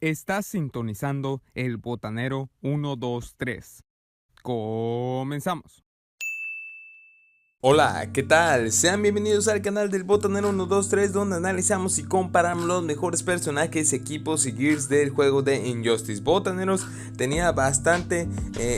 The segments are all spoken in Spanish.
Estás sintonizando el Botanero 123. Comenzamos. Hola, ¿qué tal? Sean bienvenidos al canal del Botanero 123, donde analizamos y comparamos los mejores personajes, equipos y gears del juego de Injustice. Botaneros, tenía bastante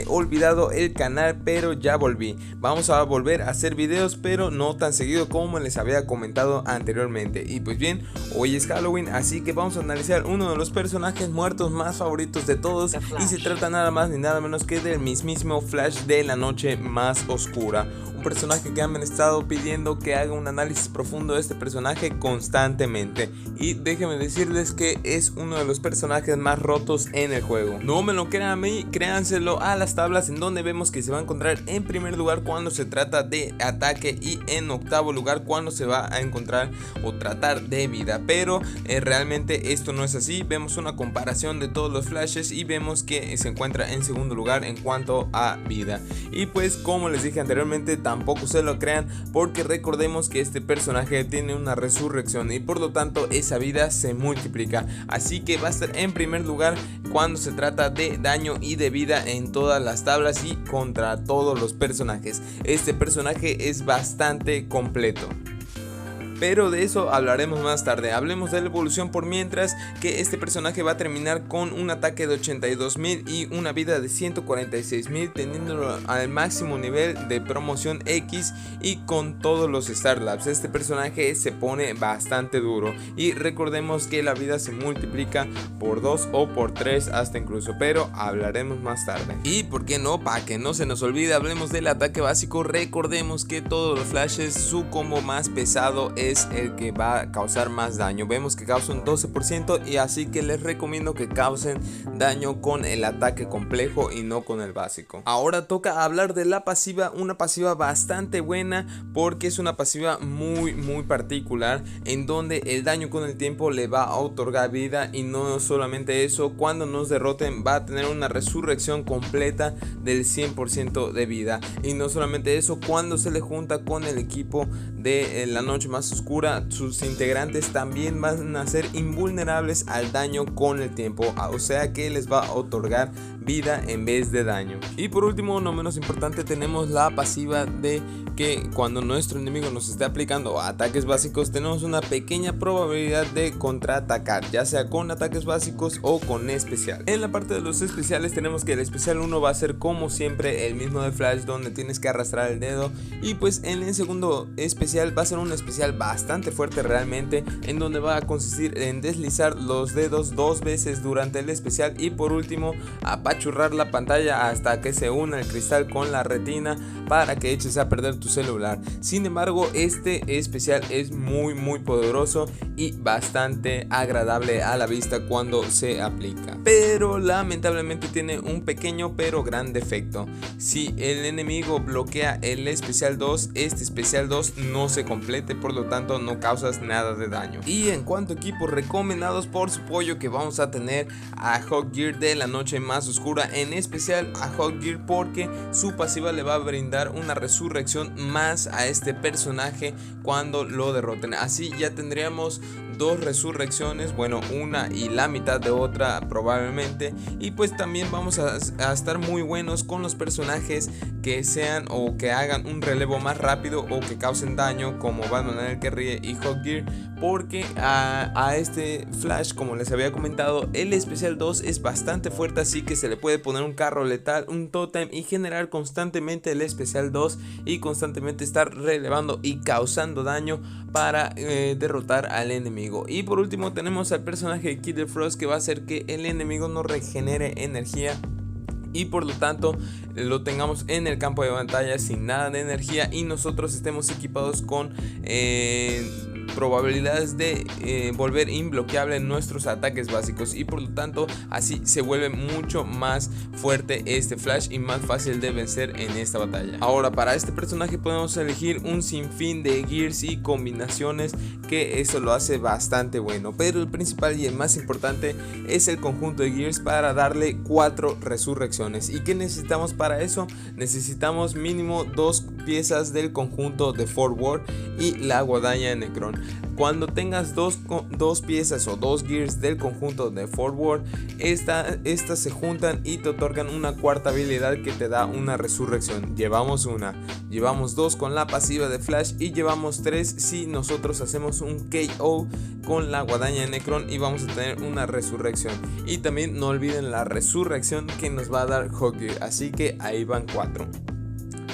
olvidado el canal, pero ya volví. Vamos a volver a hacer videos, pero no tan seguido como les había comentado anteriormente. Y pues bien, hoy es Halloween, así que vamos a analizar uno de los personajes muertos más favoritos de todos. Y se trata nada más ni nada menos que del mismísimo Flash de la noche más oscura. Un personaje que han estado pidiendo que haga un análisis profundo de este personaje constantemente, y déjenme decirles que es uno de los personajes más rotos en el juego. No me lo crean a mí, créanselo a las tablas, en donde vemos que se va a encontrar en primer lugar cuando se trata de ataque y en octavo lugar cuando se va a encontrar o tratar de vida, pero realmente esto no es así. Vemos una comparación de todos los flashes y vemos que se encuentra en segundo lugar en cuanto a vida. Y pues, como les dije anteriormente, tampoco se lo crean, porque recordemos que este personaje tiene una resurrección y por lo tanto esa vida se multiplica, así que va a estar en primer lugar cuando se trata de daño y de vida en todas las tablas y contra todos los personajes. Este personaje es bastante completo, pero de eso hablaremos más tarde. Hablemos de la evolución por mientras, que este personaje va a terminar con un ataque de 82.000 y una vida de 146.000, teniéndolo al máximo nivel de promoción X y con todos los Star Labs. Este personaje se pone bastante duro, y recordemos que la vida se multiplica por 2 o por 3 hasta incluso, pero hablaremos más tarde. Y por qué no, para que no se nos olvide, hablemos del ataque básico. Recordemos que todos los flashes, su combo más pesado es el que va a causar más daño. Vemos que causa un 12%, y así que les recomiendo que causen daño con el ataque complejo y no con el básico. Ahora toca hablar de la pasiva, una pasiva bastante buena, porque es una pasiva muy particular, en donde el daño con el tiempo le va a otorgar vida, y no solamente eso, cuando nos derroten va a tener una resurrección completa del 100% de vida. Y no solamente eso, cuando se le junta con el equipo de la noche más oscura, sus integrantes también van a ser invulnerables al daño con el tiempo, o sea que les va a otorgar vida en vez de daño. Y por último, no menos importante, tenemos la pasiva de que cuando nuestro enemigo nos esté aplicando ataques básicos, tenemos una pequeña probabilidad de contraatacar, ya sea con ataques básicos o con especial. En la parte de los especiales tenemos que el especial 1 va a ser como siempre el mismo de Flash, donde tienes que arrastrar el dedo, y pues en el segundo especial va a ser un especial bastante fuerte realmente, en donde va a consistir en deslizar los dedos 2 veces durante el especial, y por último apachurrar la pantalla hasta que se una el cristal con la retina para que eches a perder tu celular. Sin embargo, este especial es muy poderoso y bastante agradable a la vista cuando se aplica, pero lamentablemente tiene un pequeño pero gran defecto. Si el enemigo bloquea el especial 2, este especial 2 no se complete, por lo tanto no causas nada de daño. Y en cuanto a equipos recomendados por su pollo, que vamos a tener a Hawkgear de la noche más oscura, en especial a Hawkgear, porque su pasiva le va a brindar una resurrección más a este personaje cuando lo derroten. Así ya tendríamos dos resurrecciones, bueno, una y la mitad de otra probablemente. Y pues también vamos a estar muy buenos con los personajes que sean o que hagan un relevo más rápido o que causen daño, como Batman el que ríe y Hawkgear, porque a este Flash, como les había comentado, el especial 2 es bastante fuerte, así que se le puede poner un carro letal, un tótem, y generar constantemente el especial 2 y constantemente estar relevando y causando daño para derrotar al enemigo. Y por último tenemos al personaje Killer Frost, que va a hacer que el enemigo no regenere energía y por lo tanto lo tengamos en el campo de batalla sin nada de energía, y nosotros estemos equipados con probabilidades de volver imbloqueable nuestros ataques básicos, y por lo tanto así se vuelve mucho más fuerte este Flash y más fácil de vencer en esta batalla. Ahora, para este personaje podemos elegir un sinfín de gears y combinaciones, que eso lo hace bastante bueno, pero el principal y el más importante es el conjunto de gears para darle 4 resurrecciones. ¿Y qué necesitamos para eso? Necesitamos mínimo 2 piezas del conjunto de Forward y la guadaña de Necron. Cuando tengas dos piezas o dos gears del conjunto de Forward, estas se juntan y te otorgan una cuarta habilidad que te da una resurrección. Llevamos una, llevamos dos con la pasiva de Flash y llevamos tres si nosotros hacemos un KO con la guadaña de Necron, y vamos a tener una resurrección. Y también no olviden la resurrección que nos va a dar Hawkeye, así que ahí van 4.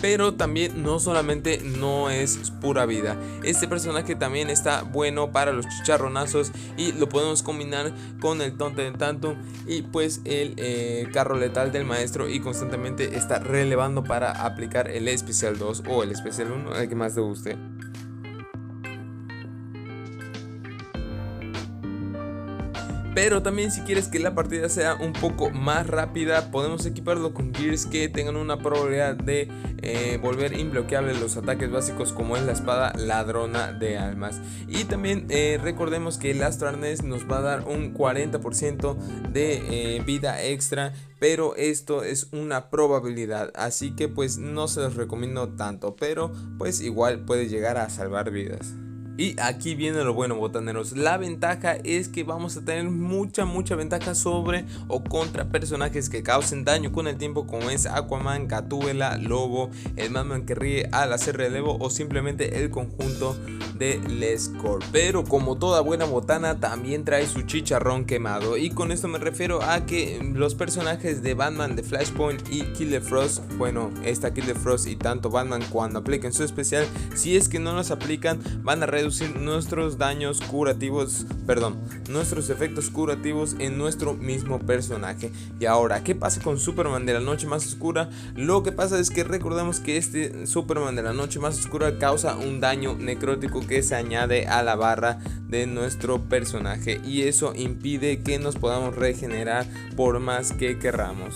Pero también no solamente no es pura vida, este personaje también está bueno para los chicharronazos y lo podemos combinar con el tonte de tanto y pues el carro letal del maestro, y constantemente está relevando para aplicar el especial 2 o el especial 1, el que más te guste. Pero también si quieres que la partida sea un poco más rápida, podemos equiparlo con gears que tengan una probabilidad de volver imbloqueables los ataques básicos, como es la espada ladrona de almas. Y también recordemos que el Astro Arnés nos va a dar un 40% de vida extra, pero esto es una probabilidad, así que pues no se los recomiendo tanto, pero pues igual puede llegar a salvar vidas. Y aquí viene lo bueno, botaneros. La ventaja es que vamos a tener mucha ventaja sobre o contra personajes que causen daño con el tiempo, como es Aquaman, Gatúbela, Lobo, el Madman que ríe al hacer relevo o simplemente el conjunto de Lescore. Pero como toda buena botana también trae su chicharrón quemado, y con esto me refiero a que los personajes de Batman, de Flashpoint y Killer Frost, bueno, esta Killer Frost y tanto Batman, cuando apliquen su especial, si es que no los aplican, van a reducir nuestros daños curativos, nuestros efectos curativos en nuestro mismo personaje. Y ahora, ¿qué pasa con Superman de la Noche Más Oscura? Lo que pasa es que recordemos que este Superman de la Noche Más Oscura causa un daño necrótico que se añade a la barra de nuestro personaje, y eso impide que nos podamos regenerar por más que querramos.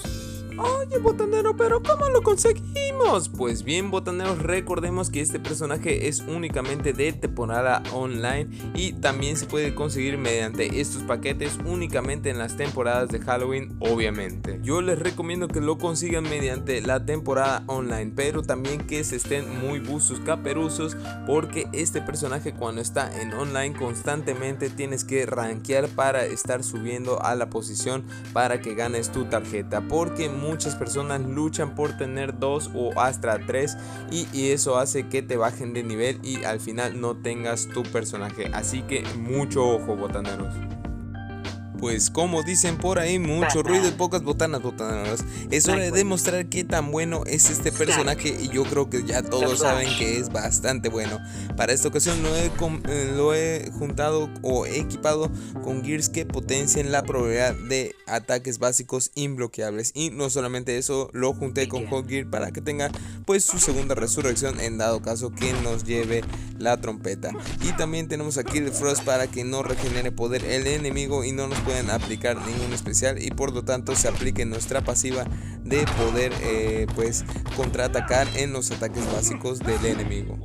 Oye, botanero, pero ¿cómo lo conseguimos? Pues bien, botaneros, recordemos que este personaje es únicamente de temporada online y también se puede conseguir mediante estos paquetes únicamente en las temporadas de Halloween, obviamente. Yo les recomiendo que lo consigan mediante la temporada online, pero también que se estén muy buzos caperuzos, porque este personaje cuando está en online constantemente tienes que rankear para estar subiendo a la posición para que ganes tu tarjeta, porque muchas personas luchan por tener 2 o hasta 3 y eso hace que te bajen de nivel y al final no tengas tu personaje, así que mucho ojo, botaneros. Pues como dicen por ahí, mucho ruido y pocas botanas, botaneros. Es hora de demostrar qué tan bueno es este personaje, y yo creo que ya todos saben que es bastante bueno. Para esta ocasión lo he juntado o equipado con gears que potencien la probabilidad de ataques básicos imbloqueables, y no solamente eso, lo junté con Hawkeye para que tenga pues su segunda resurrección en dado caso que nos lleve la trompeta. Y también tenemos aquí el Frost para que no regenere poder el enemigo y no nos pueden aplicar ningún especial, y por lo tanto se aplique nuestra pasiva de poder pues contraatacar en los ataques básicos del enemigo.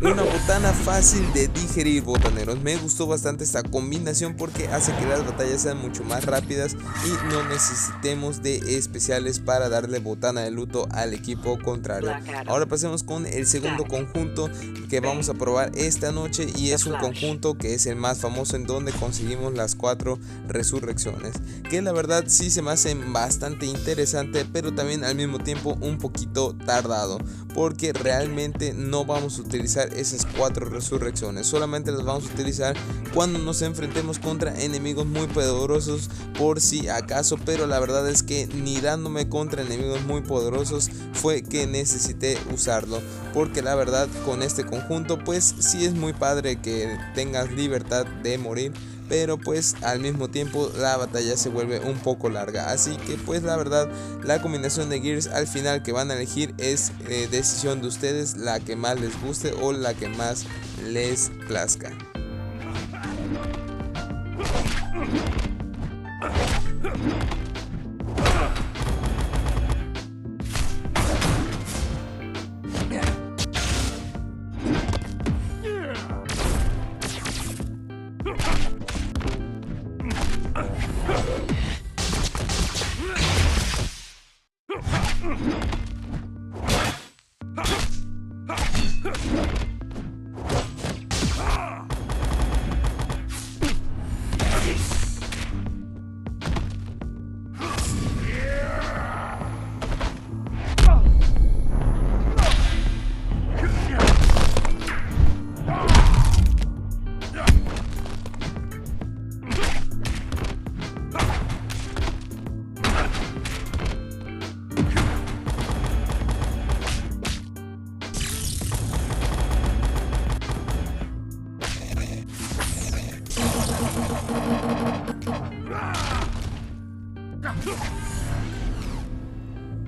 Una botana fácil de digerir, botaneros. Me gustó bastante esta combinación porque hace que las batallas sean mucho más rápidas y no necesitemos de especiales para darle botana de luto al equipo contrario. Ahora pasemos con el segundo conjunto que vamos a probar esta noche, y es un conjunto que es el más famoso, en donde conseguimos las 4 resurrecciones, que la verdad sí se me hace bastante interesante, pero también al mismo tiempo un poquito tardado, porque realmente no vamos a utilizar esas 4 resurrecciones, solamente las vamos a utilizar cuando nos enfrentemos contra enemigos muy poderosos por si acaso, pero la verdad es que ni dándome contra enemigos muy poderosos fue que necesité usarlo, porque la verdad con este conjunto pues sí es muy padre que tengas libertad de morir, pero pues al mismo tiempo la batalla se vuelve un poco larga, así que pues la verdad la combinación de gears al final que van a elegir es decisión de ustedes, la que más les guste o la que más les plazca.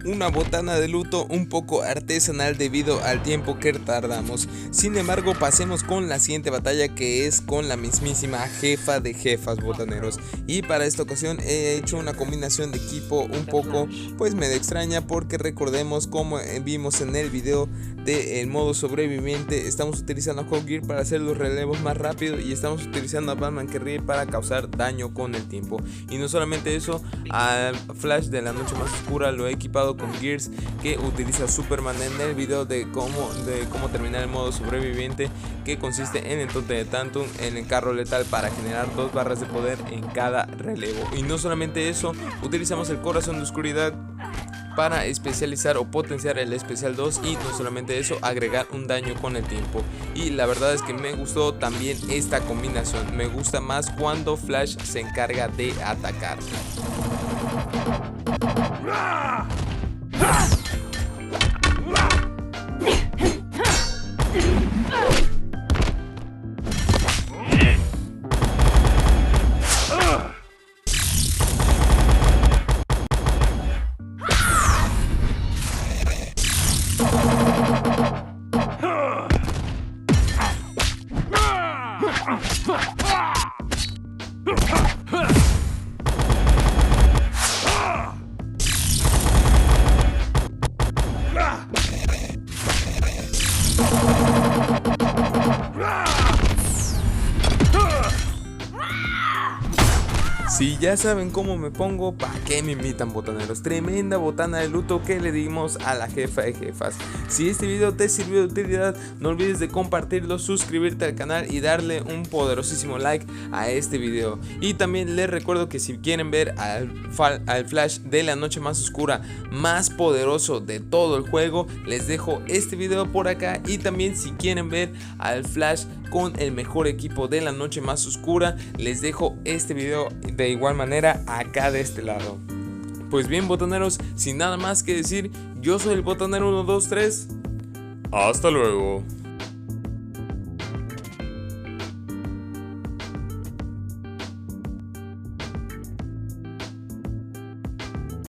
Una botana de luto un poco artesanal debido al tiempo que tardamos. Sin embargo, pasemos con la siguiente batalla, que es con la mismísima jefa de jefas, botaneros. Y para esta ocasión he hecho una combinación de equipo un poco pues medio extraña, porque recordemos, como vimos en el video del modo sobreviviente, estamos utilizando a Hot Gear para hacer los relevos más rápido y estamos utilizando a Batman Carrier para causar daño con el tiempo. Y no solamente eso, a Flash de la Noche Más Oscura lo he equipado con Gears que utiliza Superman en el video de cómo terminar el modo sobreviviente, que consiste en el Tote de Tantum en el carro letal para generar 2 barras de poder en cada relevo. Y no solamente eso, utilizamos el Corazón de Oscuridad para especializar o potenciar el especial 2, y no solamente eso, agregar un daño con el tiempo. Y la verdad es que me gustó también esta combinación, me gusta más cuando Flash se encarga de atacar. Si ya saben cómo me pongo, ¿para qué me invitan, botaneros? Tremenda botana de luto que le dimos a la jefa de jefas. Si este video te sirvió de utilidad, no olvides de compartirlo, suscribirte al canal y darle un poderosísimo like a este video. Y también les recuerdo que si quieren ver al Flash de la Noche Más Oscura más poderoso de todo el juego, les dejo este video por acá. Y también si quieren ver al Flash con el mejor equipo de la Noche Más Oscura, les dejo este video de igual manera acá de este lado. Pues bien, botaneros, sin nada más que decir, yo soy el botanero 123. Hasta luego.